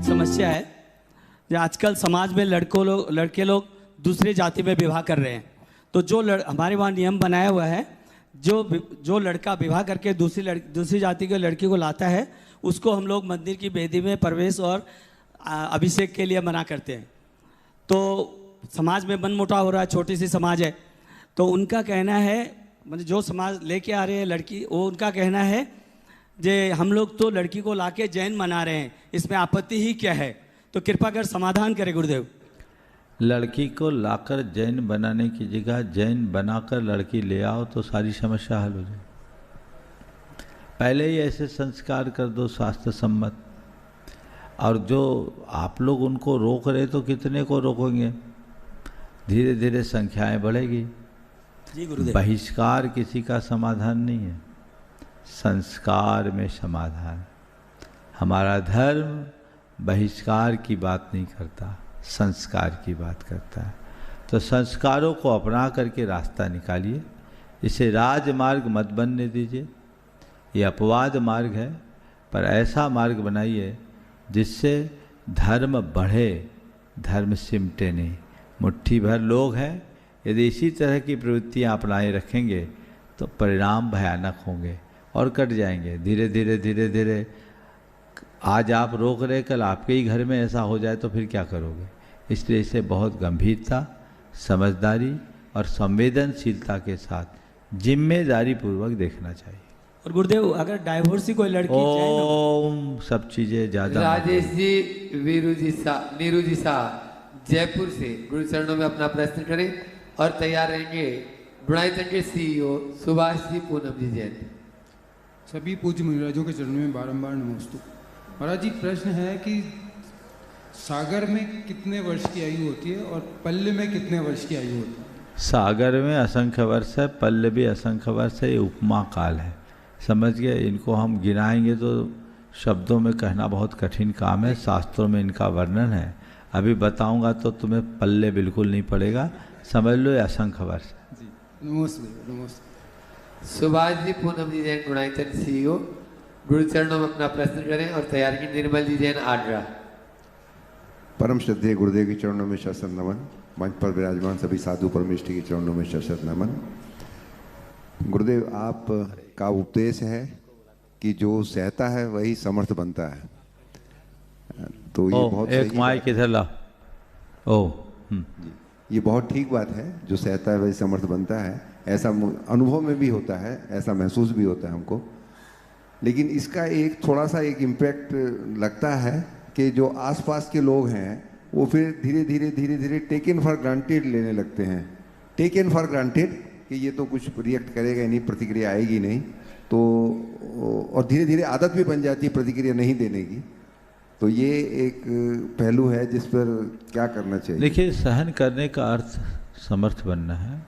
एक समस्या है कि आजकल समाज में लड़के लोग दूसरे जाति में विवाह कर रहे हैं। तो जो हमारे वहाँ नियम बनाया हुआ है, जो लड़का विवाह करके दूसरी जाति के लड़की को लाता है, उसको हम लोग मंदिर की वेदी में प्रवेश और अभिषेक के लिए मना करते हैं। तो समाज में मनमुटाव हो रहा है, छोटी सी समाज है। तो उनका कहना है, मतलब जो समाज लेके आ रहे हैं लड़की, वो उनका कहना है जे हम लोग तो लड़की को लाके जैन मना रहे हैं, इसमें आपत्ति ही क्या है? तो कृपा कर समाधान करें गुरुदेव। लड़की को लाकर जैन बनाने की जगह जैन बनाकर लड़की ले आओ तो सारी समस्या हल हो जाए। पहले ही ऐसे संस्कार कर दो शास्त्र सम्मत। और जो आप लोग उनको रोक रहे तो कितने को रोकोगे? धीरे धीरे संख्याएं बढ़ेगी। जी गुरुदेव। बहिष्कार किसी का समाधान नहीं है, संस्कार में समाधान। हमारा धर्म बहिष्कार की बात नहीं करता, संस्कार की बात करता है। तो संस्कारों को अपना करके रास्ता निकालिए। इसे राजमार्ग मत बनने दीजिए। ये अपवाद मार्ग है, पर ऐसा मार्ग बनाइए जिससे धर्म बढ़े, धर्म सिमटे नहीं। मुट्ठी भर लोग हैं, यदि इसी तरह की प्रवृत्तियाँ अपनाए रखेंगे तो परिणाम भयानक होंगे और कट जाएंगे। धीरे धीरे धीरे धीरे आज आप रोक रहे, कल आपके ही घर में ऐसा हो जाए तो फिर क्या करोगे? इसलिए इसे बहुत गंभीरता, समझदारी और संवेदनशीलता के साथ जिम्मेदारी पूर्वक देखना चाहिए। और गुरुदेव, अगर डाइवोर्स ही कोई लड़की ओम सब चीजें ज्यादा। राजेश जी, नीरू जी शाह जयपुर से गुरु चरणों में अपना प्रश्न करें और तैयार रहेंगे गुणायतन के सीईओ सुभाष जी पूनम जी जैन। सभी पूज्य मुनिराजों के चरणों में बारंबार नमस्तु। महाराज जी, प्रश्न है कि सागर में कितने वर्ष की आयु होती है और पल्ले में कितने वर्ष की आयु होती है? सागर में असंख्य वर्ष है, पल्ले भी असंख्य वर्ष है। ये उपमा काल है, समझ गए? इनको हम गिनाएंगे तो शब्दों में कहना बहुत कठिन काम है। शास्त्रों में इनका वर्णन है, अभी बताऊंगा तो तुम्हें पल्ले बिल्कुल नहीं पड़ेगा। समझ लो ये असंख्य वर्ष है। जी नमस्ते। नमस्ते। सुभाष जी पूनम जी जैन गुणायतन सीईओ गुरु चरणों में अपना प्रश्न करें और तैयार की निर्मल जी जैन आगरा। परम श्रद्धेय गुरुदेव के चरणों में शत नमन। मंच पर विराजमान सभी साधु परमेष्ठी के चरणों में शत नमन। गुरुदेव, आप का उपदेश है कि जो सहता है वही समर्थ बनता है। तो ये बहुत एक माइक इधर ला। ये बहुत ठीक बात है, जो सहता है वही समर्थ बनता है। ऐसा अनुभव में भी होता है, ऐसा महसूस भी होता है हमको। लेकिन इसका एक थोड़ा सा एक इम्पैक्ट लगता है कि जो आसपास के लोग हैं वो फिर धीरे धीरे टेकन फॉर ग्रांटेड लेने लगते हैं। टेकन फॉर ग्रांटेड कि ये तो कुछ रिएक्ट करेगा नहीं, प्रतिक्रिया आएगी नहीं, तो और धीरे धीरे आदत भी बन जाती है प्रतिक्रिया नहीं देने की। तो ये एक पहलू है जिस पर क्या करना चाहिए? देखिए, सहन करने का अर्थ समर्थ बनना है।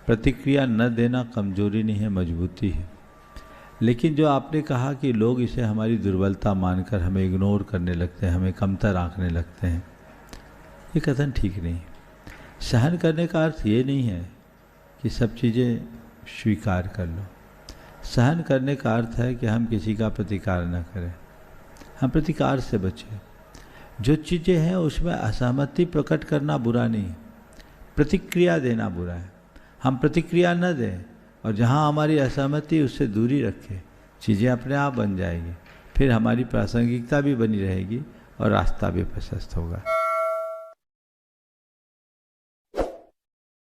प्रतिक्रिया न देना कमजोरी नहीं है, मजबूती है। लेकिन जो आपने कहा कि लोग इसे हमारी दुर्बलता मानकर हमें इग्नोर करने लगते हैं, हमें कमतर आंकने लगते हैं, ये कथन ठीक नहीं। सहन करने का अर्थ ये नहीं है कि सब चीज़ें स्वीकार कर लो। सहन करने का अर्थ है कि हम किसी का प्रतिकार न करें, हम प्रतिकार से बचें। जो चीज़ें हैं उसमें असहमति प्रकट करना बुरा नहीं है, प्रतिक्रिया देना बुरा है। हम प्रतिक्रिया न दें और जहाँ हमारी असहमति उससे दूरी रखें, चीज़ें अपने आप बन जाएगी। फिर हमारी प्रासंगिकता भी बनी रहेगी और रास्ता भी प्रशस्त होगा।